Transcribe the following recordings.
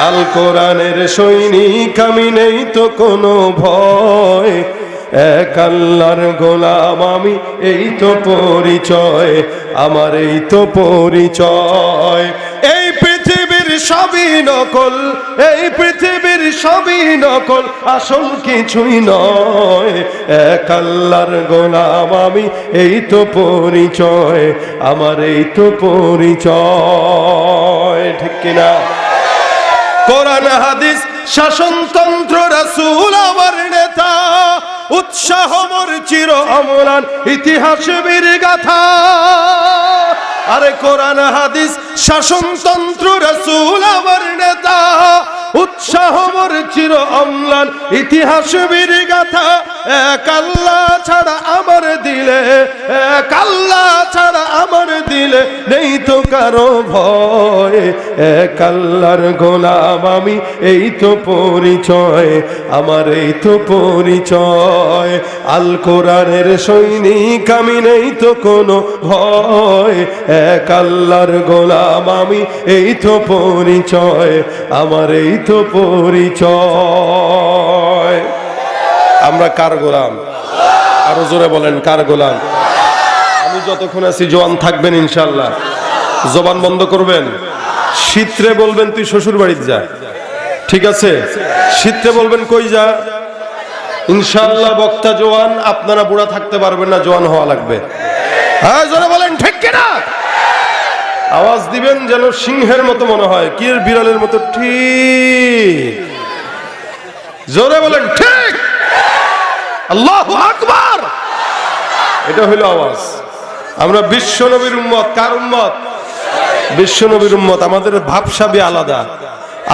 আল কোরআনের সৈনিক আমি, নেই তো কোনো ভয়, এক আল্লাহর গোলাম আমি, এই তো পরিচয় আমার, এই তো পরিচয়। এই পৃথিবীর সবই নকল, এই পৃথিবীর সবই নকল, আসল কিছুই নয়, এক আল্লাহর গোলাম আমি, এই তো পরিচয় আমার, এই তো পরিচয়। ঠিক কিনা? কোরআন হাদিস শাসনতন্ত্র রাসূল আমার নেতা, উৎসাহ মোর চির অম্লান ইতিহাস বীর গাথা। আরে কোরআন হাদিস শাসনতন্ত্র রাসূল আমার নেতা, উৎসাহ মোর চির অম্লান ইতিহাস বীর গাথা। এক আল্লাহ ছাড়া আমার দিলে, এক আল্লাহ ছাড়া আমার দিলে নেই তো কারো ভয়, এক আল্লাহর গোলাম আমি, এই তো পরিচয় আমার, এই তো পরিচয়। আল কোরআনের সৈনিক আমি, নেই তো কোনো ভয়, এক আল্লাহর গোলাম আমি, এই তো পরিচয় আমার, এই তো পরিচয়। আমরা কার গোলাম? আরো জোরে বলেন, কার গোলাম? আমি যতক্ষণ আছি জওয়ান থাকবেন ইনশাআল্লাহ, জবান বন্ধ করবেন। শীতরে বলবেন তুই শ্বশুর বাড়িতে যা, ঠিক আছে? শীতরে বলবেন কই যা। ইনশাআল্লাহ বক্তা জওয়ান, আপনারা বুড়া থাকতে পারবেন না, জওয়ান হওয়া লাগবে। হ্যাঁ জোরে বলেন, ঠিক কিনা? আওয়াজ দিবেন যেন সিংহের মতো মনে হয়, কি বিড়ালের মতো। ঠিক, জোরে বলেন ঠিক। আল্লাহু আকবার। এটা হইল আওয়াজ। আমরা বিশ্ব নবীর উম্মত। কার উম্মত? বিশ্ব নবীর উম্মত। আমাদের ভাবসাবি আলাদা,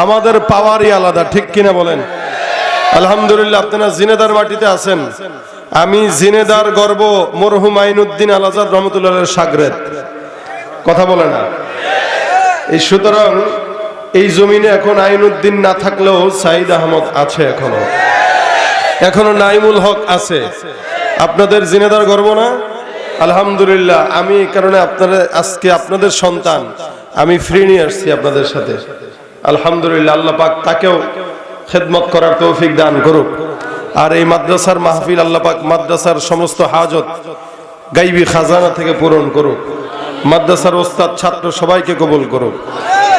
আমাদের পাওয়ারই আলাদা, ঠিক কিনা বলেন? আলহামদুলিল্লাহ। আপনারা জিনেদার মাটিতে আছেন, আমি জিনেদার গর্ব মরহুম আইনুদ্দিন আল আজহার রহমতুল্লাহের শাগরেদ। কথা বলে না? এই সুতরাং এই জমিনে এখন আইনুদ্দিন না থাকলেও সাইদ আহমদ আছে, এখনো নাইমুল হক আছে। আপনাদের জিনেদার গর্ব না? আলহামদুলিল্লাহ। আমি এই কারণে আপনারা আজকে আপনাদের সন্তান আমি ফ্রি নিয়ে আসছি আপনাদের সাথে। আলহামদুলিল্লাহ। আল্লাহ পাক তাকেও খেদমত করার তৌফিক দান করুক। আর এই মাদ্রাসার মাহফিল আল্লাহ পাক মাদ্রাসার সমস্ত হাজত গাইবি খাজানা থেকে পূরণ করুক। মাদ্রাসার ওস্তাদ ছাত্র সবাইকে কবুল করুক।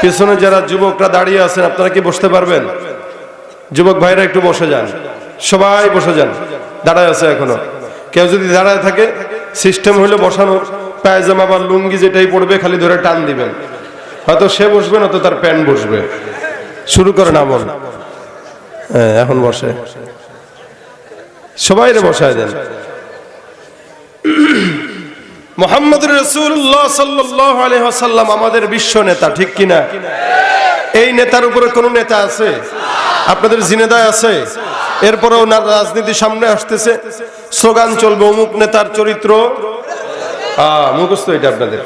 পিছনে যারা যুবকরা দাঁড়িয়ে আছেন, আপনারা কি বসতে পারবেন? যুবক ভাইরা একটু বসে যান, সবাই বসে যান। দাঁড়ায় আছে এখনো, কেউ যদি দাঁড়ায় থাকে সিস্টেম হইলে বসানোর, পায়জামা বা লুঙ্গি যেটাই পড়বে খালি ধরে টান দিবেন, হয়তো সে বসবে না তো তার প্যান্ট বসবে। শুরু করেন আমল। হ্যাঁ এখন বসে, সবাই রে বসায় দেন। মুহাম্মদুর রাসূলুল্লাহ সাল্লাল্লাহু আলাইহি ওয়াসাল্লাম আমাদের বিশ্ব নেতা, ঠিক কিনা? এই নেতার উপরে কোন নেতা আছে? আপনাদের জিনেদায় আছে? এরপরেও রাজনীতি সামনে আসতেছে, স্লোগান চলবে অমুক নেতার চরিত্র মুখস্থ। এটা আপনাদের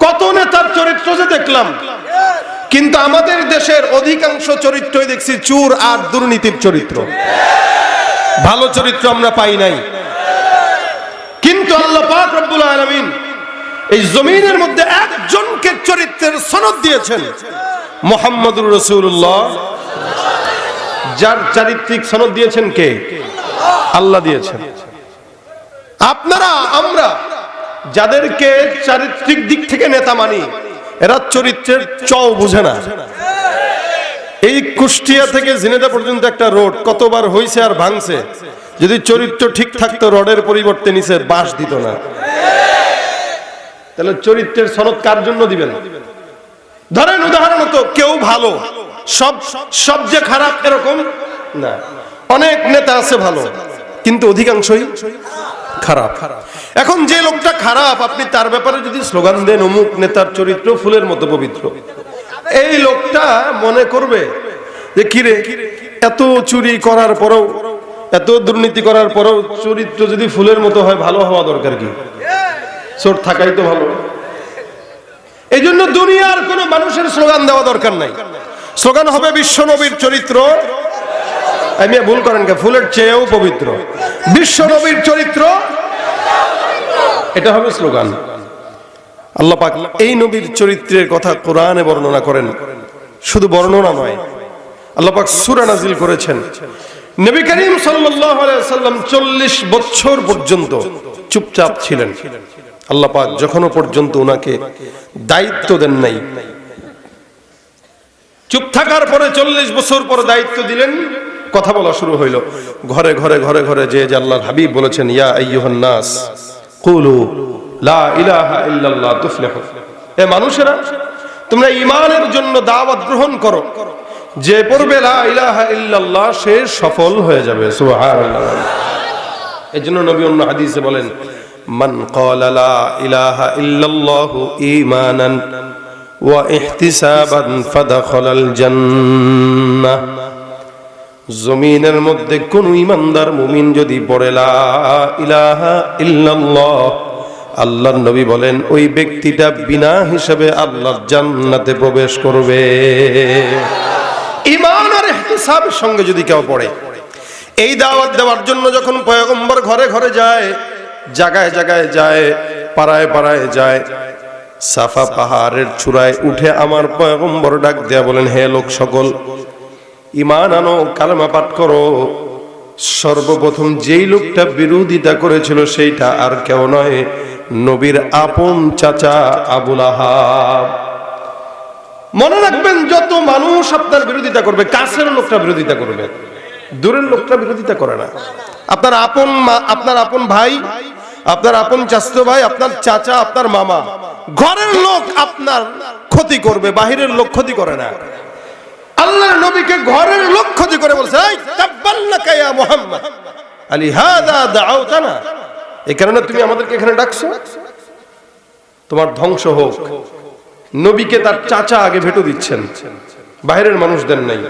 কত নেতার চরিত্র যে দেখলাম, কিন্তু আমাদের দেশের অধিকাংশ চরিত্রই দেখছি চুর আর দুর্নীতির চরিত্র। ভালো চরিত্র আমরা পাই নাই। কিন্তু আল্লাহ পাক রব্বুল আলামিন এই জমিনের মধ্যে একজনকে চরিত্রের সনদ দিয়েছেন, মুহাম্মদুর রাসূলুল্লাহ। যার চারিত্রিক সনদ দিয়েছেন কে? আল্লাহ দিয়েছেন। আপনারা আমরা যাদেরকে চারিত্রিক দিক থেকে নেতা মানি, এরা চরিত্রের চও বুঝে না। এই কুষ্টিয়া থেকে ঝিনেদা পর্যন্ত একটা রোড কতবার হইছে আর ভাঙছে, যদি চরিত্র ঠিক থাকতো রডের পরিবর্তে নিচে বাঁশ দিত না। তাহলে চরিত্রের সনদ কার জন্য দিবেন? ধরেন উদাহরণত কেউ ভালো, সব যে খারাপ এরকম না। অনেক নেতা আছে ভালো, কিন্তু অধিকাংশই খারাপ। এখন যে লোকটা খারাপ, আপনি তার ব্যাপারে যদি স্লোগান দেন অমুক নেতার চরিত্র ফুলের মতো পবিত্র, এই লোকটা মনে করবে যে কিরে, এত চুরি করার পরেও, এত দুর্নীতি করার পরেও চরিত্র যদি ফুলের মতো হয়, ভালো হওয়া দরকার কি? চোর থাকাই তো ভালো। এই জন্য দুনিয়ার কোন মানুষের স্লোগান দেওয়া দরকার নাই। স্লোগান হবে বিশ্ব নবীর চরিত্র, আমি ভুল করেন কে, ফুলের চেয়েও পবিত্র, বিশ্ব নবীর চরিত্র, এটা হবে স্লোগান। আল্লাহ পাক এই নবীর চরিত্রের কথা কোরআনে বর্ণনা করেন। শুধু বর্ণনা নয়, আল্লাহ পাক সূরা নাজিল করেছেন। নবী করিম সাল্লাল্লাহু আলাইহি ওয়াসাল্লাম 40 বছর পর্যন্ত চুপচাপ ছিলেন। আল্লাহ পাক যখনো পর্যন্ত ওনাকে দায়িত্ব দেন নাই, চুপ থাকার পরে 40 বছর পর দায়িত্ব দিলেন, কথা বলা শুরু হইল। ঘরে ঘরে ঘরে ঘরে যে আল্লাহর হাবিব বলেছেন, ইয়া আইয়ুহান নাস কুলু লা ইলাহা ইল্লাল্লাহ তুফলিহু, এ মানুষেরা তোমরা ঈমানের জন্য দাওয়াত গ্রহণ করো, যে পড়বে লা ইলাহা ইল্লাল্লাহ সে সফল হয়ে যাবে। সুবহানাল্লাহ। এজন্য নবী অন্য হাদিসে বলেন, মান ক্বালা লা ইলাহা ইল্লাল্লাহু ঈমানান ওয়া ইহতিসাবান ফাদাখালাল জান্নাহ। জমিনের মধ্যে কোন ঈমানদার মুমিন যদি পড়ে লা ইলাহা ইল্লাল্লাহ, আল্লাহর নবী বলেন ওই ব্যক্তিটা বিনা হিসাবে আল্লাহর জান্নাতে প্রবেশ করবে। ঈমান আর ইহতিসাবের সঙ্গে যদি কেউ পড়ে, এই দাওয়াত দেওয়ার জন্য যখন পয়গম্বর ঘরে ঘরে যায়, জায়গায় জায়গায় যায়, পাড়ায় পাড়ায় যায়, সাফা পাহাড়ের চূড়ায় উঠে আমার পয়গম্বর ডাক দেয়া বলেন, হে লোক সকল, ঈমান আনো, কালেমা পাঠ করো। সর্বপ্রথম যেই লোকটা বিরোধিতা করেছিল সেইটা আর কেউ নয়, নবীর আপন চাচা আবু লাহাব। মনে রাখবেন, যত মানুষ আপনার বিরোধিতা করবে, কাছের লোকটা বিরোধিতা করবে, দূরের লোকটা বিরোধিতা করে না। আপনার আপন মা, আপনার আপন ভাই, আপনার আপন চাচতো ভাই, আপনার চাচা, আপনার মামা, ঘরের লোক আপনার ক্ষতি করবে, বাহিরের লোক ক্ষতি করে না। আল্লাহর নবীকে ঘরের লোক ক্ষতি করে বলছে, এই তাব্বাল্লাকা ইয়া মুহাম্মদ আলিহাযা দাআউতানা, এই কারণে তুমি আমাদেরকে এখানে ডাকছো, তোমার ধ্বংস হোক। নবীকে তার চাচা আগে ভেটো দিচ্ছেন, বাইরের মানুষদের নাই।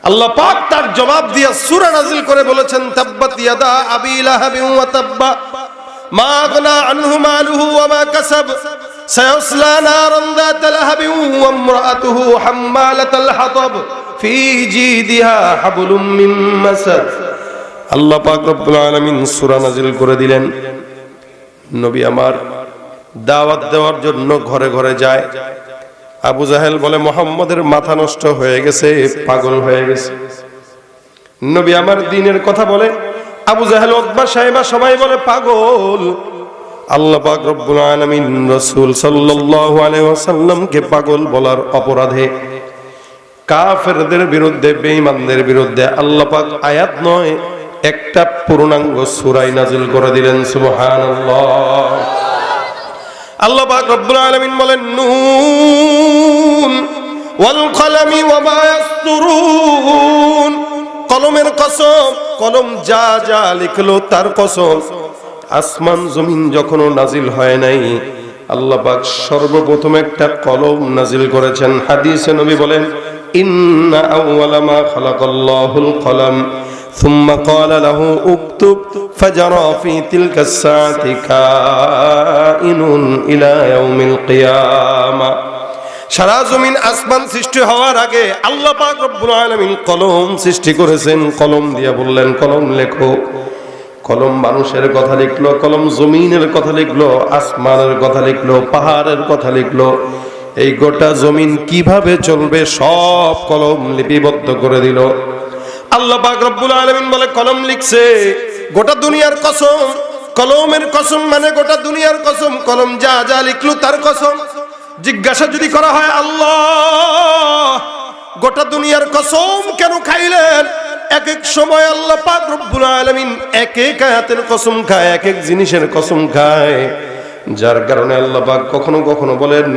আল্লাহ পাক তার জবাব দিয়া সূরা নাজিল করে বলেছেন, তাব্বাত ইয়াদা আবি লাহাবিন ওয়া তাব্বা মা আগনা আনহু মালুহু ওয়া মা কাসাব সায়াসলা নারান যাতা লাহাবিন ওয়া ইমরাআতুহু হাম্মালাতাল হাতাব ফি জিদিহা হাবলুম মিন মাসাদ। আল্লাহ পাক রব্বুল আলামিন সূরা নাজিল করে দিলেন, নবী আমার দাওয়াত দেওয়ার জন্য ঘরে ঘরে যায়। আবু জাহেল বলে, মুহাম্মদের মাথা নষ্ট হয়ে গেছে, পাগল হয়ে গেছে। নবী আমার দ্বীনের কথা বলে, আবু জাহেল, উতবা, সাইবা সবাই বলে পাগল। আল্লাহ পাক রব্বুল আলামিন রাসূল সাল্লাল্লাহু আলাইহি ওয়াসাল্লামকে পাগল বলার অপরাধে কাফেরদের বিরুদ্ধে, বেঈমানদের বিরুদ্ধে আল্লাহ পাক আয়াত নয়, একটা পূর্ণাঙ্গ সূরা নাজিল করে দিলেন। সুবহানাল্লাহ। আল্লাহ পাক রব্বুল আলামিন বলেন, নুন ওয়াল কলামি ওয়া মা ইয়াসতুরুন, কলমের কসম, কলম যা যা লিখলো তার কসম। আসমান জমিন যখনও নাজিল হয় নাই, আল্লাহ পাক সর্বপ্রথম একটা কলম নাজিল করেছেন। হাদিসে নবী বলেন, ইন্না আউওয়ালা মা খালাকাল্লাহুল কলম ثم قال له اكتب فجرى في تلك الساعة كائن إلى يوم القيامة। সারা জমিন আসমান সৃষ্টি হওয়ার আগে আল্লাহ পাক রব্বুল আলামিন কলম সৃষ্টি করেছেন। কলম দিয়ে বললেন, কলম লেখো। কলম মানুষের কথা লিখলো, কলম জমিনের কথা লিখলো, আসমানের কথা লিখলো, পাহাড়ের কথা লিখলো। এই গোটা জমিন কিভাবে চলবে সব কলম লিপিবদ্ধ করে দিল। আল্লাহ পাক রব্বুল আলামিন বলে, কলম লিখছে গোটা দুনিয়ার কসম। কলমের কসম মানে গোটা দুনিয়ার কসম, কলম যা যা লিখলো তার কসম। জিজ্ঞাসা যদি করা হয়, আল্লাহ গোটা দুনিয়ার কসম কেন খাইলেন? এক এক সময় আল্লাহ পাক রব্বুল আলামিন এক এক আয়াতের কসম খায়, এক এক জিনিসের কসম খায়, যার কারণে আল্লাহ পাক কখনো কখনো বলেন,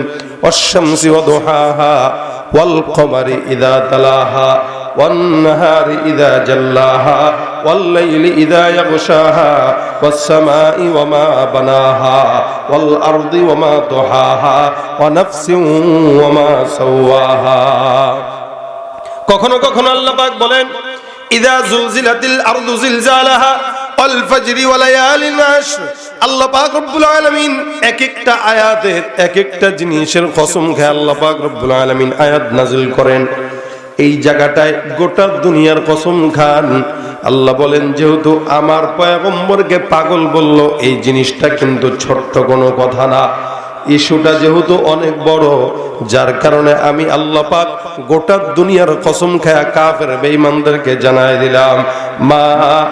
অশ-শামসি ওয়া দুহাহা ওয়াল কমারি ইযা তালাহা ওয়ান নাহারি ইযা জাল্লাহা ওয়াল লাইলি ইযা ইয়াগশাহা ওয়াস সামাই ওয়া মা বানাহা ওয়াল আরদি ওয়া মা তুহাহা ওয়া নাফসিন ওয়া মা সাওয়াহা। কখনো কখনো আল্লাহ পাক বলেন, ইযা জুলজিলাতিল আরদু জিলজালাহা ওয়াল ফাজরি ওয়া লায়ালিন আশর। আল্লাহ পাক রব্বুল আলামিন এক একটা আয়াতের এক একটা জিনিসের কসম খায় আল্লাহ পাক রব্বুল আলামিন আয়াত নাযিল করেন। এই জায়গাটায় গোটা দুনিয়ার কসম খান। আল্লাহ বলেন, যেহেতু আমার পয়গম্বরকে পাগল বলল, এই জিনিসটা কিন্তু ছোট্ট কোনো কথা না। ইস্যুটা যেহেতু অনেক বড়, যার কারণে আমি আল্লাহ পাক গোটা দুনিয়ার কসম খায়া কাফের বেঈমানদেরকে জানায় দিলাম, মা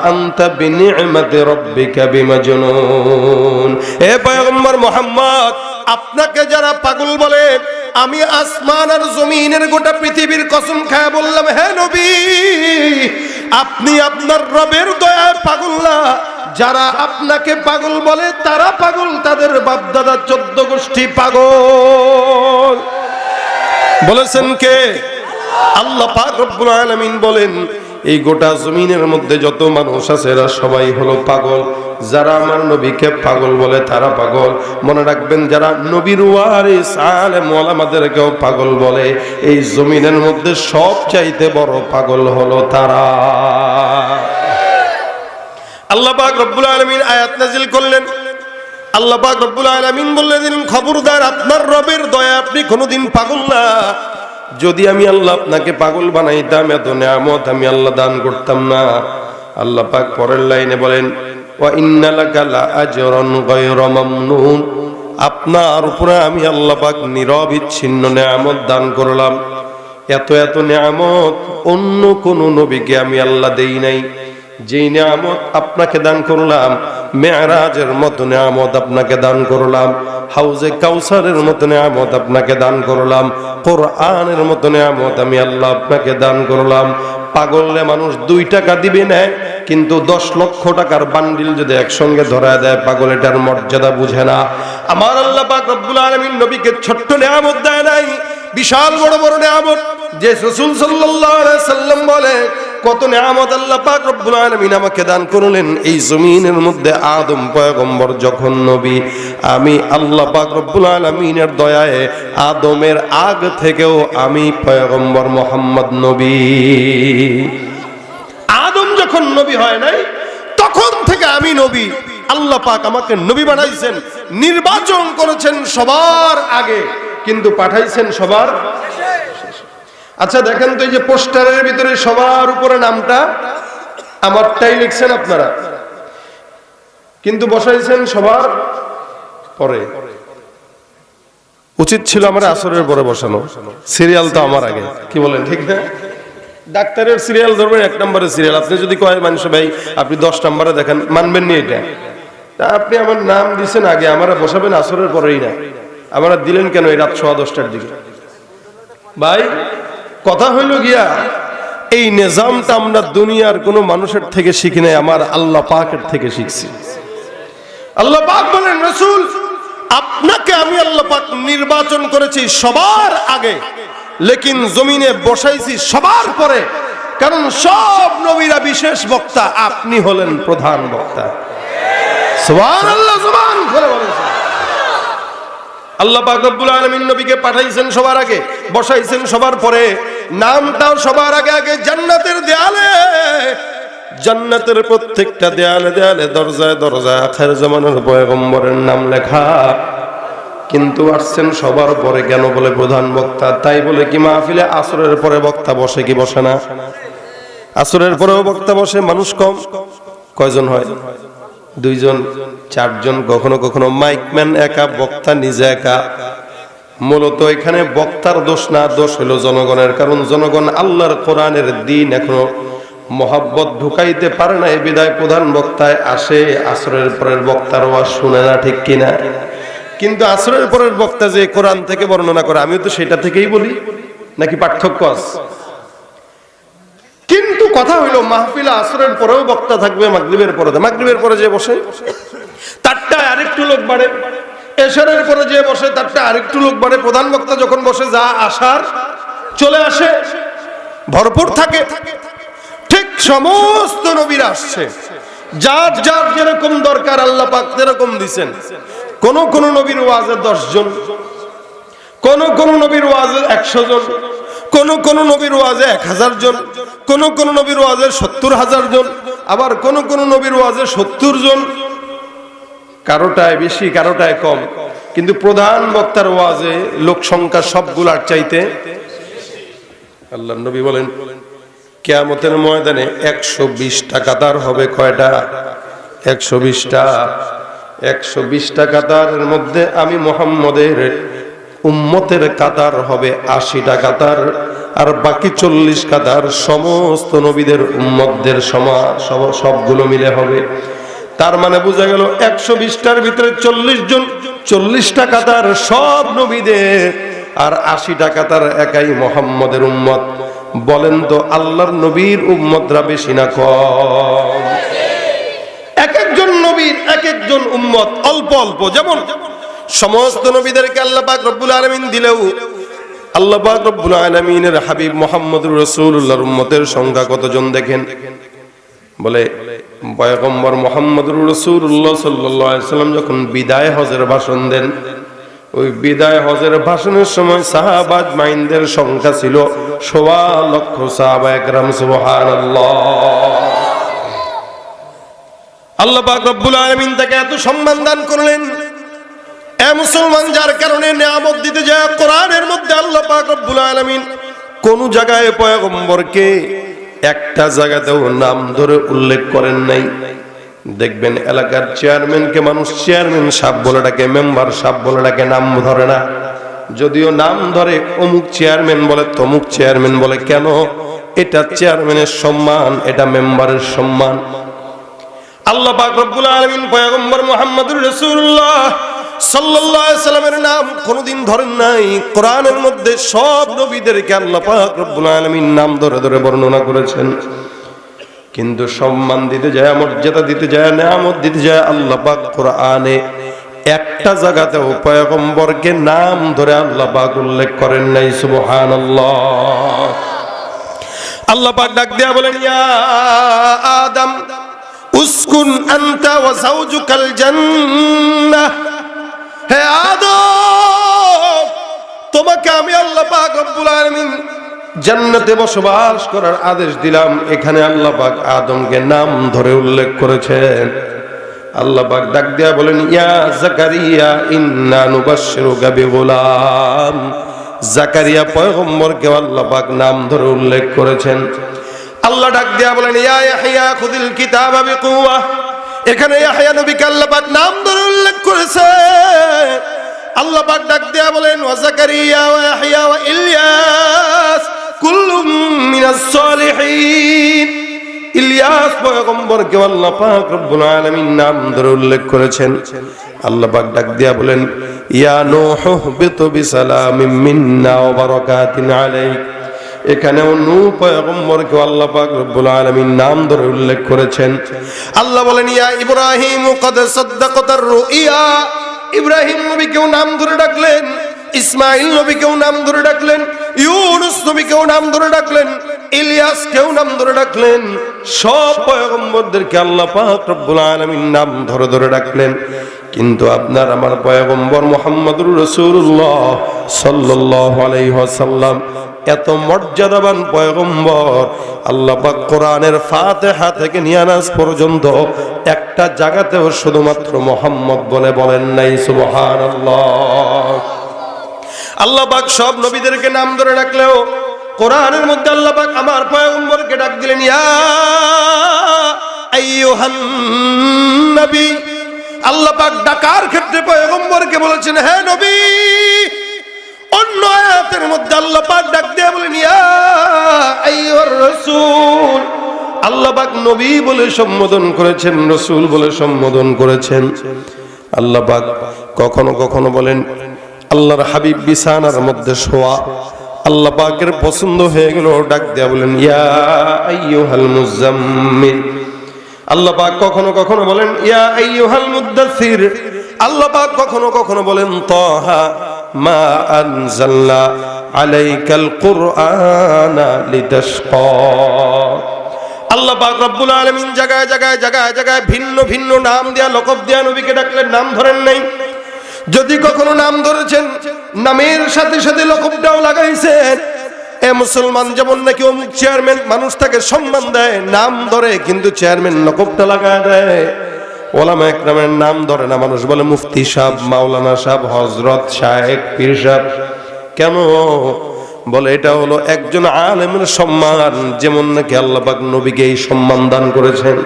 আনতা বিনি'মাতি রাব্বিকা বিমাজনুন। হে পয়গম্বর মুহাম্মদ, আপনাকে যারা পাগল বলে, আমি আসমান আর জমিনের গোটা পৃথিবীর কসম খায়া বললাম, হে নবী, আপনি আপনার রবের দয়ায় পাগল না। যারা আপনাকে পাগল বলে তারা পাগল, তাদের বাপদাদা 14 গোষ্ঠী পাগল। বলেছেন কে? আল্লাহ পাক রব্বুল আলামিন বলেন, এই গোটা জমিনের মধ্যে যত মানুষ আছে এরা সবাই হলো পাগল। যারা আমার নবীকে পাগল বলে তারা পাগল। মনে রাখবেন, যারা নবীর ওয়ারিস আলেম ওলামাদেরকেও পাগল বলে, এই জমিনের মধ্যে সবচাইতে বড় পাগল হলো তারা। আল্লাহ পাক রব্বুল আলামিন আয়াত নাযিল করলেন। আল্লাহ পাক রব্বুল আলামিন বললেন, খবরদার, আপনার রবের দয়া আপনি কোনোদিন পাগল না। যদি আমি আল্লাহ আপনাকে পাগল বানাইতাম, এত নিয়ামত আমি আল্লাহ দান করতাম না। আল্লাহ পাক পরের লাইনে বলেন, ওয়া ইন্না লাকা লাআজরান গায়রা মামনুন। আপনার উপরে আমি আল্লাহ পাক নিরবিচ্ছিন্ন নিয়ামত দান করলাম। এত এত নিয়ামত অন্য কোন নবীকে আমি আল্লাহ দেই নাই। যেই নিয়ামত আপনাকে দান করলাম, মেরাজের মতো নিয়ামত আপনাকে দান করলাম, হাউজে কাউসারের মতো নিয়ামত আপনাকে দান করলাম, কোরআনের মতো নিয়ামত আমি আল্লাহ আপনাকে দান করলাম। পাগলে মানুষ 2 টাকা দিবে না, কিন্তু 10 লক্ষ টাকার বান্ডিল যদি একসঙ্গে ধরায় দেয়, পাগল এটার মর্যাদা বুঝে না। আমার আল্লাহ পাক রব্বুল আলামিন নবীকে ছোট্ট নিয়ামত দেয় নাই, বিশাল বড় বড় নিয়ামত। যে রাসূল সাল্লাল্লাহু আলাইহি সাল্লাম বলে, কত নিয়ামত আল্লাহ পাক রব্বুল আলামিন আমাকে দান করলেন। এই জমিনের মধ্যে আদম পয়গম্বর যখন নবী, আমি আল্লাহ পাক রব্বুল আলামিনের দয়ায় আদমের আগ থেকেও আমি পয়গম্বর মুহাম্মদ নবী। আদম যখন নবী হয় নাই, তখন থেকে আমি নবী। আল্লাহ পাক আমাকে নবী বানাইছেন, নির্বাচন করেছেন সবার আগে, কিন্তু পাঠাইছেন সবার। আচ্ছা দেখেন তো, এই যে পোস্টারের ভিতরে সবার উপরে নামটা আমারটাই লিখছেন আপনারা, কিন্তু বসাইছেন সবার পরে। উচিত ছিল আমার আসরের পরে বসানো, সিরিয়াল তো আমার আগে। কি বলেন, ঠিক না? ডাক্তারের সিরিয়াল ধরবেন 1 নম্বরের সিরিয়াল। আপনি যদি কয় মানুষ ভাই আপনি 10 নম্বরে দেখেন, মানবেন নি এটা? তা আপনি আমার নাম দিচ্ছেন আগে, আমারা বসাবেন আসরের পরেই না। আমরা দিলেন কেন এই রাত 10:15টার দিকে? ভাই কথা হইল গিয়া, এই নিজামটা আমরা দুনিয়ার কোন মানুষের থেকে শিখি নাই, আমার আল্লাহ পাকের থেকে শিখছি। আল্লাহ পাক বলেন, রাসূল আপনাকে আমি আল্লাহ পাক নির্বাচন করেছি সবার আগে, লেকিন জমিনে বসাইছি সবার পরে। কারণ সব নবীরা বিশেষ বক্তা, আপনি হলেন প্রধান বক্তা। সুবহানাল্লাহ, সুবহান করে বলেন। আল্লাহ পাক রব্বুল আলামিন নবীকে পাঠাইছেন সবার আগে, বসাইছেন সবার পরে, নামটাও সবার আগে আগে জান্নাতের দেয়ালে। জান্নাতের প্রত্যেকটা দেয়ালে দেয়ালে, দরজায় দরজায় আখির জামানার পয়গম্বরের নাম লেখা, কিন্তু আসছেন সবার পরে। কেন? বলে প্রধান বক্তা। তাই বলে কি মাহফিলে আসরের পরে বক্তা বসে কি বসে না? আসরের পরেও বক্তা বসে। মানুষ কম, কয়জন হয়? 2 জন 4 জন, কখনো কখনো মাইকম্যান একা, বক্তা নিজে একা। মূলত এখানে বক্তার দোষ না, দোষ হলো জনগণের। কারণ জনগণ আল্লাহর কোরআনের দিন এখনো মহব্বত ঢুকাইতে পারে না, এই বিদায় প্রধান বক্তায় আসে, আসরের পরের বক্তার ওয়াজ শুনে না, ঠিক কিনা? কিন্তু আসরের পরের বক্তা যে কোরআন থেকে বর্ণনা করে, আমিও তো সেটা থেকেই বলি, নাকি পার্থক্য আছে? কিন্তু কথা হইলো, মাহফিলে আসরের পরেও বক্তা থাকবে, মাগরিবের পরে। মাগরিবের পরে যে বসে তারটা আরেকটু লোক বাড়ে, এশারের পরে যে বসে তারটা আরেকটু লোক বাড়ে। প্রধান বক্তা যখন বসে, যা আসার চলে আসে, ভরপুর থাকে। ঠিক সমস্ত নবীরা আসছে, যার যার যেরকম দরকার আল্লাহ পাক যেরকম দিবেন। কোন কোন নবীর ওয়াজে 10 জন, কোন কোন নবীর ওয়াজে 100 জন, কোন কোন নবীর ওয়াজে 1000 জন, কোন কোন নবীর ওয়াজে 70,000 জন, আবার কোন কোন নবীর ওয়াজে 70 জন। কারোটায় বেশি, কারোটায় কম, কিন্তু প্রধান বক্তার ওয়াজে লোক সংখ্যা সবগুলার চাইতে। আল্লাহর নবী বলেন, কিয়ামতের ময়দানে 120টা কাতার হবে। কয়টা? 120টা। 120টা কাতারের মধ্যে আমি মুহাম্মদের উম্মতের কাতার হবে 80টা কাতার, আর বাকি 40 কাতার সমস্ত নবীদের উম্মতদের সবগুলো মিলে হবে। তার মানে বোঝা গেল 120টার ভিতরে 40 জন, 40টা কাতার সব নবীদের, আর 80টা কাতার একাই মুহাম্মদের উম্মত। বলেন তো আল্লাহর নবীর উম্মতরা বেশি না কম? এক একজন নবীর এক একজন উম্মত অল্প অল্প। যেমন সমস্ত নবীদেরকে আল্লাহ পাক রব্বুল আলামিন দিলেও আল্লাহ পাক রব্বুল আলামিনের হাবিব মুহাম্মদুর রাসূলুল্লাহর উম্মতের সংখ্যা কতজন দেখেন? বলে পয়গম্বর মুহাম্মদুর রাসূলুল্লাহ সাল্লাল্লাহু আলাইহি সাল্লাম যখন বিদায় হজের ভাষণ দেন, ওই বিদায় হজের ভাষণের সময় সাহাবা আজমাইনদের সংখ্যা ছিল ১.৫ লক্ষ সাহাবায়ে কেরাম। সুবহানাল্লাহ। আল্লাহ পাক রব্বুল আলামিন তাকে এত সম্মান দান করলেন। এ মুসলমান, যার কারণে নিয়ামত দিতে যায় কোরআনের মধ্যে আল্লাহ পাক রব্বুল আলামিন কোন জায়গায় পয়গম্বরকে একটা জায়গাতেও নাম ধরে উল্লেখ করেন নাই। দেখবেন এলাকার চেয়ারম্যানকে মানুষ চেয়ারম্যান সাহেব বলে ডাকে, মেম্বার সাহেব বলে ডাকে, নাম ধরে না। যদিও নাম ধরে অমুক চেয়ারম্যান বলে, তমুক চেয়ারম্যান বলে। কেন? এটা চেয়ারম্যানের সম্মান, এটা মেম্বারের সম্মান। আল্লাহ পাক রব্বুল আলামিন পয়গম্বর মুহাম্মদুর রাসূলুল্লাহ সাল্লাল্লাহু আলাইহি সাল্লামের নাম কোনদিন ধরেন নাই। কোরআনের মধ্যে সব নবীদেরকে আল্লাহ পাক রব্বুল আলামিন নাম ধরে ধরে বর্ণনা করেছেন। কিন্তু সম্মান দিতে যায়, মর্যাদা দিতে যায়, নিয়ামত দিতে যায় আল্লাহ পাক কোরআনে একটা জায়গাতেও পয়গম্বরকে নাম ধরে আল্লাহ পাক উল্লেখ করেন নাই। সুবহানাল্লাহ। আল্লাহ পাক ডাক দেয়া বলেন, ইয়া আদম উসকুন আনতা ওয়া যাওজুকাল জান্নাহ। হে আদম, তোমাকে আমি আল্লাহ পাক রব্বুল আলামিন জান্নাতে বসবাস করার আদেশ দিলাম। এখানে আল্লাহ পাক আদমকে নাম ধরে উল্লেখ করেছেন। আল্লাহ পাক ডাক দেয়া বলেন, ইয়া জাকারিয়া ইন্না নুবাশশিরুকা বিগুলাম। জাকারিয়া পয়গম্বরকে আল্লাহ পাক নাম ধরে উল্লেখ করেছেন। আল্লাহ ডাক দেয়া বলেন, ইয়া ইয়াহইয়া খুযিল কিতাবা বিকুওয়া। এখানে ইয়াহইয়া নবীকে আল্লাহ পাক নাম ধরে উল্লেখ করেছে। আল্লাহ পাক ডাক দেয়া বলেন, ওয়া জাকারিয়া ওয়া ইয়াহইয়া ওয়া ইলিয়াস কুল্লুম মিনাস সালিহিন। ইলিয়াস পয়গম্বরকে আল্লাহ পাক রব্বুল আলামিন নাম ধরে উল্লেখ করেছেন। আল্লাহ পাক ডাক দেয়া বলেন, ইয়া নূহু বিতু বিসালামিন মিন্না ওয়া বারাকাতিন আলাইক। এখানেও নূহ পয়গম্বরকে আল্লাহ পাক রব্বুল আলামিন নাম ধরে উল্লেখ করেছেন। আল্লাহ বলেন, ইয়া ইব্রাহিম ক্বাদ সাদ্দাকাতার রুইয়া। ইব্রাহিম নবীকেও নাম ধরে ডাকলেন, ইসমাইল নবীকেও নাম ধরে ডাকলেন, ইউনূস নবীকেও নাম ধরে ডাকলেন, ইলিয়াসকেও নাম ধরে ডাকলেন। সব পয়গম্বরদেরকে আল্লাহ পাক রব্বুল আলামিন নাম ধরে ধরে ডাকলেন। কিন্তু আপনার আমার পয়গম্বর মুহাম্মদুর রাসূলুল্লাহ সাল্লাল্লাহু আলাইহি ওয়াসাল্লাম এত মর্যাদাবান পয়গম্বর, আল্লাহ পাক কোরআনের ফাতিহা থেকে নিয়ে নাস পর্যন্ত একটা জায়গাতেও শুধুমাত্র মুহাম্মদ বলে বলেন নাই। সুবহানাল্লাহ। আল্লাহ পাক সব নবীদেরকে নাম ধরে ডাকলেও কোরআনের মধ্যে আল্লাহ পাক আমার পয়গম্বরকে ডাক দিলেন, ইয়া আইয়ুহান নবী। আল্লাহ পাক ডাকার ক্ষেত্রে পয়গম্বরকে বলেছেন, হে নবী। অন্য আয়াতের মধ্যে আল্লাহ পাক ডাক দিয়ে বলেন, ইয়া আইয়ুর রাসূল। আল্লাহ পাক নবী বলে সম্বোধন করেছেন, রাসূল বলে সম্বোধন করেছেন। আল্লাহ পাক কখনো কখনো বলেন, আল্লাহর হাবিব বিছানার মধ্যে শোয়া, আল্লাহ পাকের পছন্দ হয়ে গেল, ডাক দেয়া বলেন, ইয়া আইয়ুহাল মুজাম্মিল। আল্লাহ পাক কখনো কখনো বলেন, ইয়া আইয়ুহাল মুদ্দাসসির। আল্লাহ পাক কখনো কখনো বলেন, তাহা মা আনজালনা আলাইকাল কুরআনা লিতাশকা। আল্লাহ পাক রব্বুল আলামিন জায়গায় জায়গায় জায়গায় জায়গায় ভিন্ন ভিন্ন নাম দেয়া, লকব দেয়া নবীকে ডাকলেন, নাম ধরেন নাই। যদি কখনো নাম ধরেছেন, নামের সাথে সাথে লকবটাও লাগাইছেন। এ মুসলমান, যেমন নাকি অমুক চেয়ারম্যান, মানুষ তাকে সম্মান দেয়, নাম ধরে, কিন্তু চেয়ারম্যান লকবটা লাগায় দেয়। ওলামা একরামের নাম ধরে না, মানুষ বলে মুফতি সাহেব, মাওলানা সাহেব, হযরত, শায়েখ, পীর সাহেব। কেন? বলে এটা হলো একজন আলেমের সম্মান, যেমন নাকি আল্লাহ পাক নবীকে এই সম্মান দান করেছেন।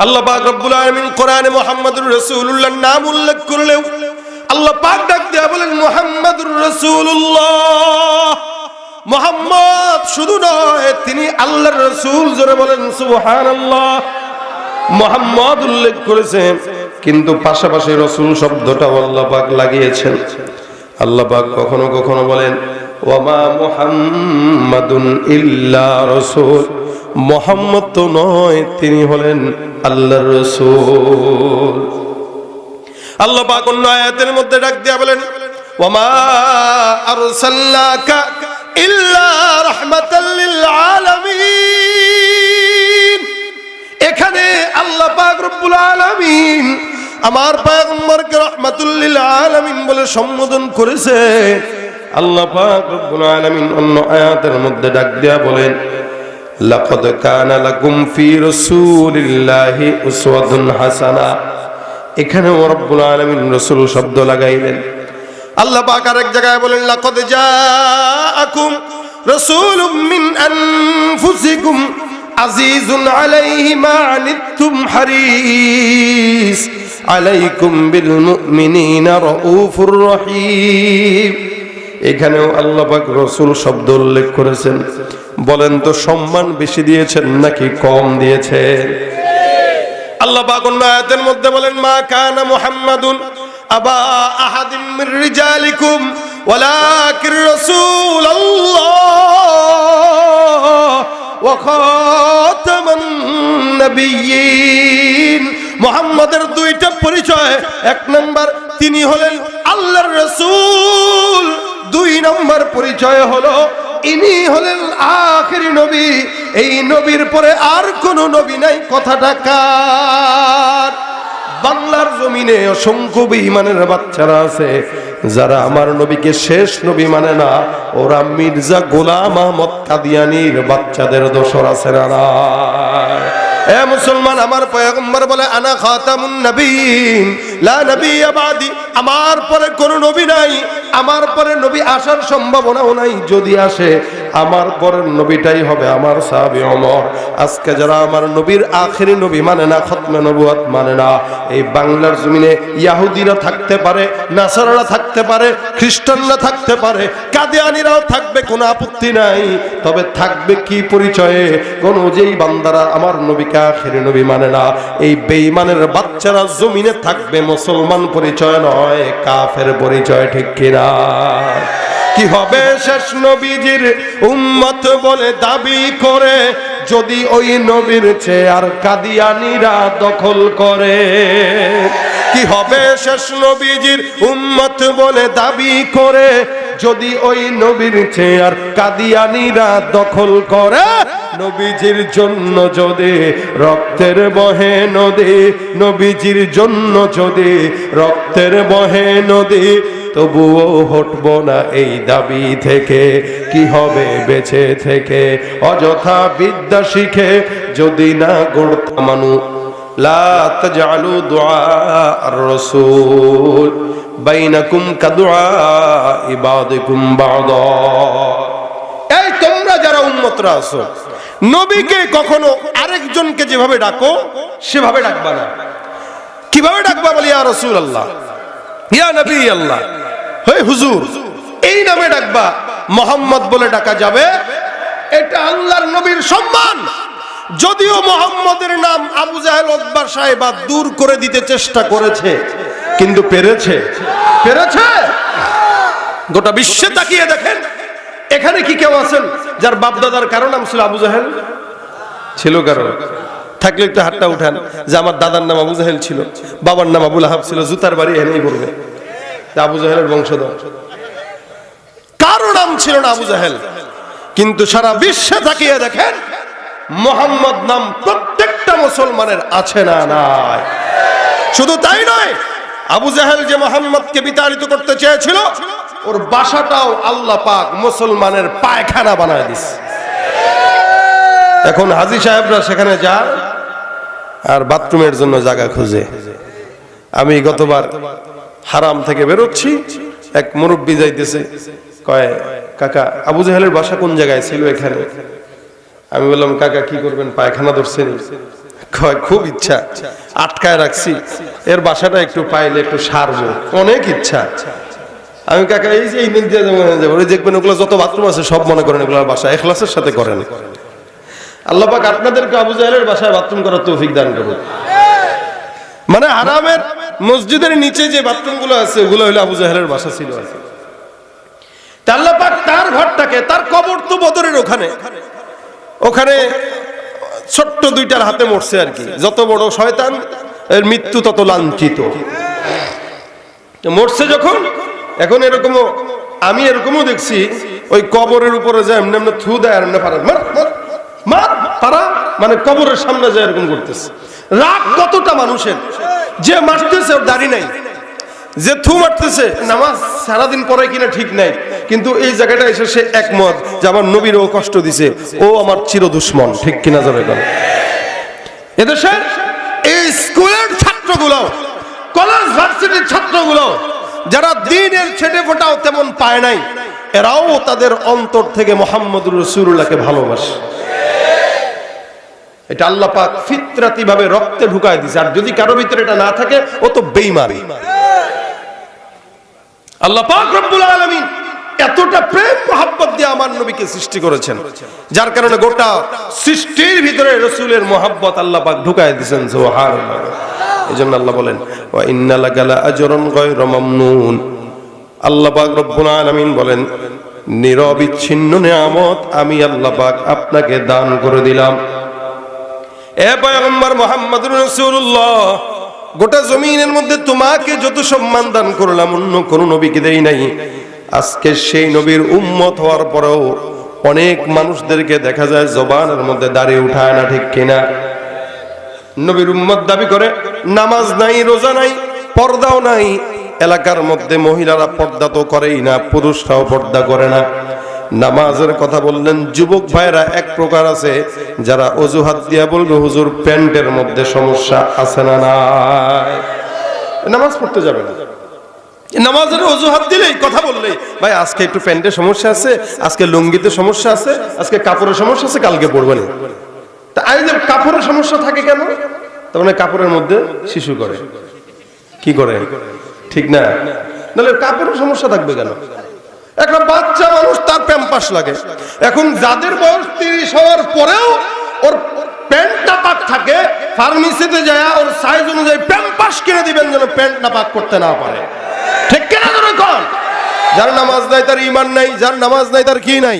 আল্লাহ পাক রব্বুল আলামিন কোরআনে মুহাম্মাদুর রাসূলুল্লাহর নাম উল্লেখ করলেও আল্লাহ পাক ডাক দিয়া বলেন মুহাম্মাদুর রাসূলুল্লাহ। মুহাম্মদ শুধু নয়, তিনি আল্লাহর রাসূল। জোরে বলেন সুবহানাল্লাহ। মুহাম্মদ উল্লেখ করেছেন, কিন্তু পাশাপাশি রাসূল শব্দটা আল্লাহ পাক লাগিয়েছেন। আল্লাহ পাক কখনো কখনো বলেন ওয়ামা মুহাম্মাদুন ইল্লা রাসূল। মুহাম্মদ তো নয়, তিনি হলেন আল্লাহর রাসূল। আল্লাহ পাক অন্য আয়াতের মধ্যে ডাক দিয়া বলেন ওয়ামা আরসালনাকা ইল্লা রাহমাতাল লিল আলামিন। এখানে আল্লাহ পাক রব্বুল আলামিন আমার পয়গম্বরকে রাহমাতুল লিল আলামিন বলে সম্বোধন করেছে। আল্লাহ পাক রব্বুল আলামিন অন্য আয়াতের মধ্যে ডাক দিয়া বলেন লাকাদ কানা লাকুম ফি রাসূলিল্লাহি উসওয়াতুন হাসানাহ। এখানে রব্বুল আলামিন রাসূল শব্দ লাগাইলেন। আল্লাহ পাক আরেক জায়গায় বলেন লাকাদ জাআকুম রাসূলুম মিন আনফুসিকুম আজিজুন আলাইহি মা আনিতুম হারিস আলাইকুম বিল মুমিনিনা রাউফুর রহিম। এখানেও আল্লাহ পাক রাসূল শব্দ উল্লেখ করেছেন। বলেন তো সম্মান বেশি দিয়েছেন নাকি কম দিয়েছেন? আল্লাহ পাক অন্য আয়াতের মধ্যে বলেন মা কানা মুহাম্মাদুন আবা আহাদিম মির রিজালিকুম ওয়ালাকির রাসূলুল্লাহ ওয়া খাতামান নাবিয়্যিন। মুহাম্মাদের দুইটা পরিচয়। এক নাম্বার, তিনি হলেন আল্লাহর রাসূল। দুই নাম্বার পরিচয় হলো ইনি হলেন আখেরি নবী। এই নবীর পরে আর কোন নবী নাই। কথাটা কার? বাংলার জমিনে অসংখ্য বেঈমানের বাচ্চারা আছে যারা আমার নবীকে শেষ নবী মানে না। ওরা মির্জা গোলাম আহমদ কাদিয়ানীর বাচ্চাদের দোসর আছে না? এ মুসলমান, আমার পয়গম্বর বলে আনা খাতামুন নবিয়্যিন লা নবিয়্যা বাদি। আমার পরে কোন নবী নাই, আমার পরে নবী আসার সম্ভাবনাও নাই। যদি আসে আমার পরের নবীটাই হবে আমার সাহাবী ওমর। আজকে যারা আমার নবীর আখেরি নবী মানে না, খতমে নবুয়ত মানে না, এই বাংলার জমিনে ইহুদিরা থাকতে পারে, নাসারারা থাকতে পারে, খ্রিস্টানরা থাকতে পারে, কাদিয়ানীরাও থাকবে, কোনো আপত্তি নাই। তবে থাকবে কি পরিচয়ে? কোন যেই বান্দারা আমার নবীকে আখেরি নবী মানে না, এই বেঈমানের বাচ্চারা জমিনে থাকবে মুসলমান পরিচয় নয়, কাফের পরিচয়। ঠিক কিনা? কি হবে শেষ নবীজির উম্মত বলে দাবি করে যদি ওই নবীর চেয়ার কাদিয়ানীরা দখল করে? কি হবে শেষ নবীজির উম্মত বলে দাবি করে যদি ওই নবীর চেয়ার কাদিয়ানীরা দখল করে? নবীজির জন্য যদি রক্তের বহে নদী, নবীজির জন্য যদি রক্তের বহে নদী, তবুও হটবো না এই দাবি থেকে। কি হবে বেঁচে থেকে অযথা বিদ্যা শিখে যদি না গড়ত মানুষ? লা তাজআলু দুআ আর-রাসূল বাইনাকুম কাদুআ ইবাদিকুম বা'দা। এই তোমরা যারা উম্মতরা আছো, নবীকে কখনো আরেকজনকে যেভাবে ডাকো সেভাবে ডাকবা না। কিভাবে ডাকবা? বলি ইয়া রাসূলুল্লাহ, ইয়া নবী আল্লাহ, হে হুজুর, এই নামে ডাকবা। মুহাম্মদ বলে ডাকা যাবে, এটা আল্লাহর নবীর সম্মান। যদিও মুহাম্মদের নাম আবু জাহেল উতবা সাহেবা দূর করে দিতে চেষ্টা করেছে, কিন্তু পেরেছে? গোটা বিশ্বে তাকিয়ে দেখেন, এখানে কি কেউ আছেন যার বাপদাদার কারো নাম ছিল আবু জাহেল? ছিল কারো? থাকলে একটু হাতটা উঠান যে আমার দাদার নাম আবু জাহেল ছিল, বাবার নাম আবু লাহাব ছিল। জুতার বাড়ি এনেই বলবে আবু জাহেলের বংশধর। কারো নাম ছিল না আবু জাহেল। কিন্তু সারা বিশ্বে তাকিয়ে দেখেন, মুহাম্মদ নাম প্রত্যেকটা মুসলমানের আছে না নাই? শুধু তাই নয়, আবু জাহেল যে মুহাম্মদকে বিতাড়িত করতে চেয়েছিল, ওর বাসাটাও আল্লাহ পাক মুসলমানের পায়খানা বানায় দিছে। এখন হাজী সাহেবরা সেখানে যায় আর বাথরুমের জন্য জায়গা খুঁজে। আমি গতবার হারাম থেকে বেরোচ্ছি, এক মুরব্বী যাইতেছে, কয় কাকা আবু জাহেলের বাসা কোন জায়গায় ছিল? এখানে। আমি বললাম কাকা কি করবেন, পায়খানা ধরছেন? খুব ইচ্ছা, আটকায় রাখছি, এর বাসাটা একটু পাইলে একটু সারবো, অনেক ইচ্ছা। আমি কাকা এই যে দেখবেন ওগুলো যত বাথরুম আছে সব মনে করেন এগুলোর বাসা, ইখলাসের সাথে করেন। আল্লাহ পাক আপনাদেরকে আবু জাহেলের বাসায় বাথরুম করার তৌফিক দান করুন। মানে হারামের মসজিদের নিচে যে বাথরুম গুলো আছে ওগুলো হলো আবু জাহেলের বাসা ছিল। আল্লাহ পাক তার ঘরটাকে, তার কবর তো বদরের ওখানে, ওখানে ছোট্ট দুইটার হাতে মরছে আর কি। যত বড় শয়তান এর মৃত্যু তত লাঞ্ছিত। মরছে যখন, এখন এরকমও আমি এরকমও দেখছি, ওই কবরের উপরে যায় এমনি এমনি থু দেয় আর এমনি পারে মার তারা, মানে কবরের সামনে যায় এরকম করতেছে। রাগ কতটা মানুষের, যে মারতেছে ওর দাড়ি নাই, যে থু মারতেছে নামাজ সারাদিন পরে কিনা ঠিক নাই, কিন্তু এই জায়গাটা এসে সে একমত যে আমার নবীরও কষ্ট দিছে, ও আমার চির দুশ্মন, ঠিক কিনা জোরে বলেন। এদেশে এই স্কুলের ছাত্রগুলো, কলেজ ভার্সিটির ছাত্রগুলো যারা দ্বীনের ছেটে ফোটাও তেমন পায় নাই, এরাও তাদের অন্তর থেকে মুহাম্মদুর রাসূলুল্লাহকে ভালোবাসে। এটা আল্লাহ পাক ফিতরাতি ভাবে রক্তে ঢুকায় দিয়েছে। আর যদি কারো ভিতরে এটা না থাকে ও তো বেঈমান। আল্লাহ পাক রব্বুল আলামিন এতটা প্রেম মহব্বত দিয়ে আমার নবীকে সৃষ্টি করেছেন, যার কারণে গোটা সৃষ্টির ভিতরে রাসূলের মহব্বত আল্লাহ পাক ঢুকায় দিয়েছেন। সুবহানাল্লাহ। এজন্য আল্লাহ বলেন ওয়া ইন্না লাকা লাআজরুন গায়রা মামনুন। আল্লাহ পাক রব্বুল আলামিন বলেন নিরবিচ্ছিন্ন নিয়ামত আমি আল্লাহ পাক আপনাকে দান করে দিলাম। এ পয়গম্বর মুহাম্মদুর রাসূলুল্লাহ, গোটা জমিনের মধ্যে তোমাকে যত সম্মান দান করলাম অন্য কোন নবীকে দেই নাই। আজকে সেই নবীর উম্মত হওয়ার পরেও অনেক মানুষদেরকে দেখা যায় জবানের মধ্যে দাঁড়িয়ে উঠায় না, ঠিক কিনা? নবীর উম্মত দাবি করে, নামাজ নাই, রোজা নাই, পর্দাও নাই। এলাকার মধ্যে মহিলারা পর্দা তো করেই না, পুরুষরাও পর্দা করে না। নামাজের কথা বললেন, যুবক ভাইরা এক প্রকার আছে যারা অজুহাত দিয়া বলবে হুজুর প্যান্টের মধ্যে সমস্যা আছে না নাই, নামাজ পড়তে যাবে না। নামাজের অজুহাত দিলেই, কথা বললেই, ভাই আজকে একটু প্যান্টের সমস্যা আছে, আজকে লুঙ্গিতে সমস্যা আছে, আজকে কাপড়ের সমস্যা আছে, কালকে পড়বে না। তা এই যে কাপড়ের সমস্যা থাকে কেন? তার মানে কাপড়ের মধ্যে শিশু করে, কি করে, ঠিক না? নাহলে কাপড়ের সমস্যা থাকবে কেন? একটা বাচ্চা মানুষ তার প্যাম্পাস লাগে। এখন যাদের বয়স 30 হওয়ার পরেও ওর প্যান্টটা পাক থাকে, ফার্মেসিতে যায় ওর সাইজ অনুযায়ী প্যাম্পাস কিনে দিবেন যেন প্যান্ট না পাক করতে না পারে, ঠিক কিনা? কোন যার নামাজ নাই তার ঈমান নাই, যার নামাজ নাই তার কি নাই?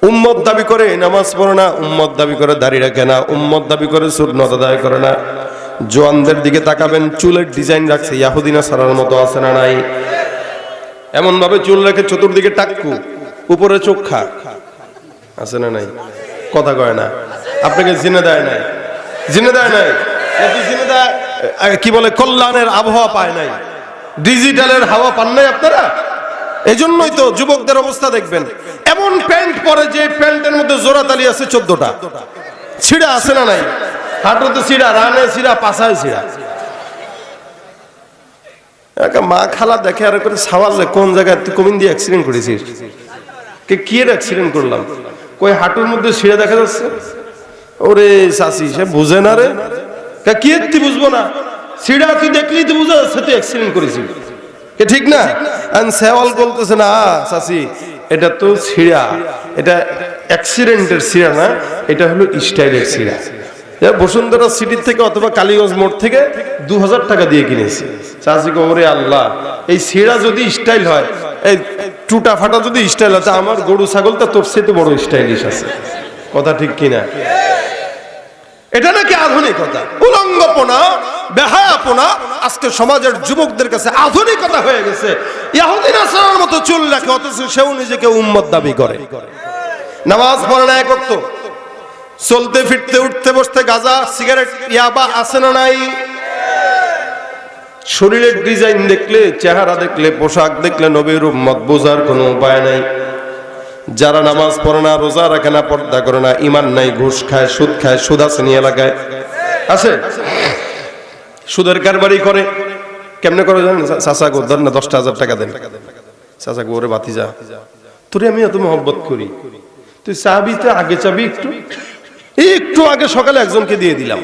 উম্মত দাবি করে নামাজ পড়ে না, উম্মত দাবি করে দাড়ি রাখে না, উম্মত দাবি করে সুন্নত আদায় করে না। জওয়ানদের দিকে তাকাবেন, চুলের ডিজাইন রাখছে ইহুদি নাসারার মতো, আছে না নাই? এমন ভাবে চুল রেখে চতুর্দিকে টাক্কু, উপরে চোখা, আছে না নাই? কথা কয় না। আপনাকে জিনে দেয় নাই, জিনে দেয় নাই, জিনে দেয় কি বলে, কল্যাণের আবহাওয়া পায় নাই, ডিজিটালের হাওয়া পান নাই আপনারা। এই জন্যই তো যুবকদের অবস্থা দেখবেন, এমন প্যান্ট পরে যে প্যান্টের মধ্যে জোড়াতালি আছে 14টা, ছিঁড়া আছে না নাই? হাঁটুতে ছিঁড়া, রানে ছিঁড়া, পাছায় ছিঁড়া। মা খালা দেখে আর করে সওয়াল, কোন জায়গায় তুই কমিন দিয়ে অ্যাক্সিডেন্ট করেছিস? কে কি এর অ্যাক্সিডেন্ট করলাম? কই হাঁটুর মধ্যে ছিঁড়া দেখা যাচ্ছে। ওরে চাচি, সে বুঝে না রে। কি তুই বুঝবো না? ছিঁড়া তুই দেখলি তুই বুঝা যাচ্ছে তুই অ্যাক্সিডেন্ট করেছিস, ঠিক না? সেওয়াল বলতেছে না চাচি, এটা তো ছিঁড়া, এটা অ্যাক্সিডেন্টের ছিঁড়া না, এটা হলো স্টাইলের ছিঁড়া। বসুন্ধরা সিটির থেকে অথবা কালীগঞ্জ মোড় থেকে 2000 টাকা দিয়ে কিনেছি। চাচি ওরে আল্লাহ, এই ছিঁড়া যদি স্টাইল হয়, এই টুটা ফাটা যদি স্টাইল হয়, আমার গরু ছাগলটা তোর চেয়ে বড় স্টাইলিশ আছে, কথা ঠিক কিনা? এটা নাকি আধুনিকতা? উলঙ্গপনা, বেহায়াপনা আজকে সমাজের যুবকদের কাছে আধুনিকতা হয়ে গেছে। ইহুদি নাসারার মতো চুল রাখে, অথচ সেও নিজেকে উম্মত দাবি করে। নামাজ পড়ে না এক ওয়াক্ত, চলতে ফিরতে উঠতে বসতে গাঁজা, সিগারেট, ইয়াবা, আছে না নাই? শরীরের ডিজাইন দেখলে, চেহারা দেখলে, পোশাক দেখলে নবীর উম্মত বোঝার কোনো উপায় নাই। যারা নামাজ পড়ে না, রোজা রাখে না, পর্দা করে না, ঈমান নাই, ঘুষ খায়, সুদ খায়, সুদ আছে নিয়ে এলাকায় আছে, সুদের কারবারি করে। কেমনে করে জানেন? চাচা গো ধর না 10,000 টাকা দেন। চাচা গো ওরে বাতিজা, তোরে আমি এত মহব্বত করি, তুই চাবি তো আগে চাবি একটু, একটু আগে সকালে একজনকে দিয়ে দিলাম।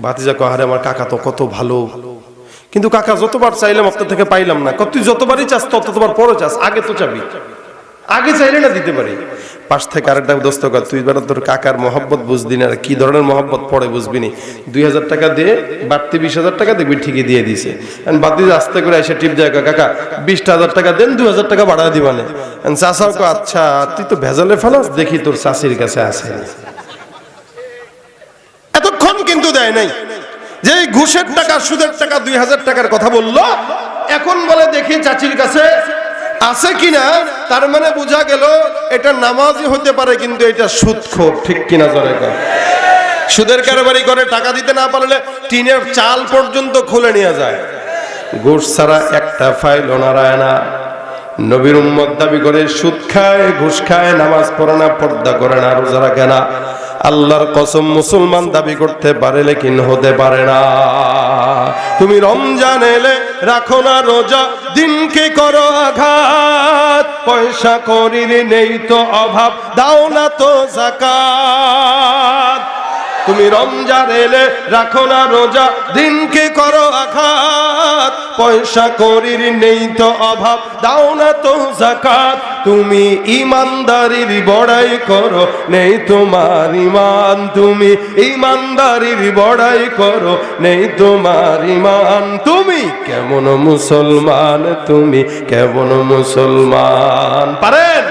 ভাতিজা কয়, আরে আমার কাকা তো কত ভালো, কিন্তু কাকা যতবার চাইলাম আপনার থেকে পাইলাম না। তুই যতবারই চাস ততবার পরে চাস, আগে তো চাবি, আগে চাইলে না দিতে পারি। পাশ থেকে আরেকটা দোস্ত কয়, তুই বেটা তোর কাকার মহব্বত বুঝবি না, কি ধরনের মহব্বত পরে বুঝবি নি। 2000 টাকা দিয়ে বাড়তি 20,000 টাকা দেখবি ঠিকই দিয়ে দিছে। বাতিজা আস্তে করে এসে টিপ যায়, কাকা 20,000 টাকা দেন, 2,000 টাকা বাড়া দিবানে। চাষাও কয়, আচ্ছা তুই তো ভেজালে ফেলাস, দেখি তোর চাষির কাছে আছে। এতক্ষণ কিন্তু দেয় নাই। যে ঘুষের টাকা সুদের টাকা 2,000 টাকার কথা বললো, এখন বলে দেখি চাচির কাছে আছে কিনা। তার মানে বোঝা গেল এটা নামাজি হতে পারে, কিন্তু এটা সুদখোর। ঠিক কিনা জোরে কর। সুদের কারবারি করে টাকা দিতে না পারলে টিনের চাল পর্যন্ত খুলে নিয়ে যায়। ঘুষ ছাড়া একটা ফাইল নারায় না। নবীর উম্মত দাবি করে সুদ খায়, ঘুষ খায়, নামাজ পড়ে না, পর্দা করে না, রোজা রাখে না। আল্লাহর কসম মুসলমান দাবি করতে পারে, লেকিন হতে পারে না। তুমি রমজান এলে রাখো না রোজা, দিনকে করো আঘাত, পয়সা করির নেই তো অভাব, দাও না তো যাকাত। তুমি রমজান এলে রাখো না রোজা, দিনকে করো আঘাত, পয়সা করির নেই তো অভাব, দাও না তো যাকাত। তুমি ইমানদারির বড়াই করো, নেই তোমার ইমান। তুমি ইমানদারির বড়াই করো, নেই তোমার ইমান। তুমি কেমন মুসলমান, তুমি কেমন মুসলমান। পারেন?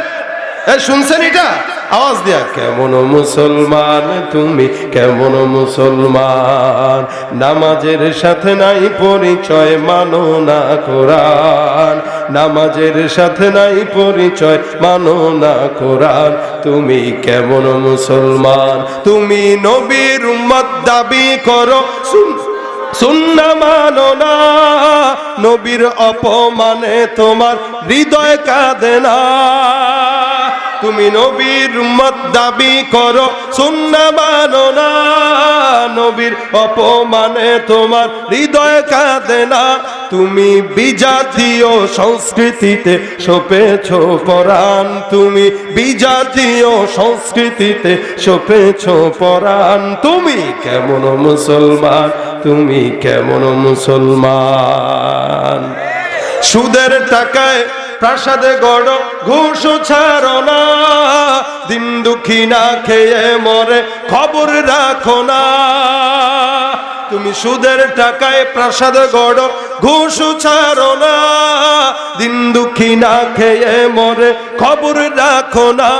শুনছেন এটা? আওয়াজ দিয়া, কেমন মুসলমান তুমি, কেমন মুসলমান। নামাজের সাথে নাই পরিচয়, মানো না কোরআন। নামাজের সাথে নাই পরিচয়, মানো না কোরআন। তুমি কেমন মুসলমান। তুমি নবীর উম্মত দাবি করো, সুন্নাহ মানো না। নবীর অপমানে তোমার হৃদয় কাঁদে না। তুমি নবীর উম্মত দাবি করো, সুন্নাহ মানো না। নবীর অপমানে তোমার হৃদয় কাঁদে না। তুমি বিজাতীয় সংস্কৃতিতে সপেছ পরাণ। তুমি বিজাতীয় সংস্কৃতিতে সপেছ পরাণ। তুমি কেমন মুসলমান, তুমি কেমন মুসলমান। সুদের টাকায় প্রাসাদে গড়, ঘুষ ছাড়ো না। দিন দুঃখী না খেয়ে মরে, খবর রাখো না। তুমি সুদের টাকায় প্রাসাদে গড়, ঘুষ ছাড়ো না। দিন দুঃখী না খেয়ে মরে, খবর রাখো না।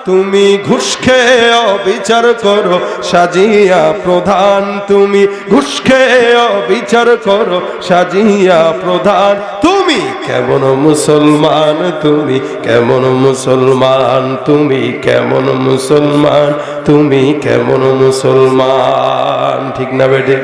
তুমি ঘুষ খেয়ে অবিচার করো, সাজিয়া প্রধান। তুমি ঘুষ খেয়ে অবিচার করো, সাজিয়া প্রধান। তুমি কেমন মুসলমান, তুমি কেমন মুসলমান। তুমি কেমন মুসলমান, তুমি কেমন মুসলমান। ঠিক না বেটে?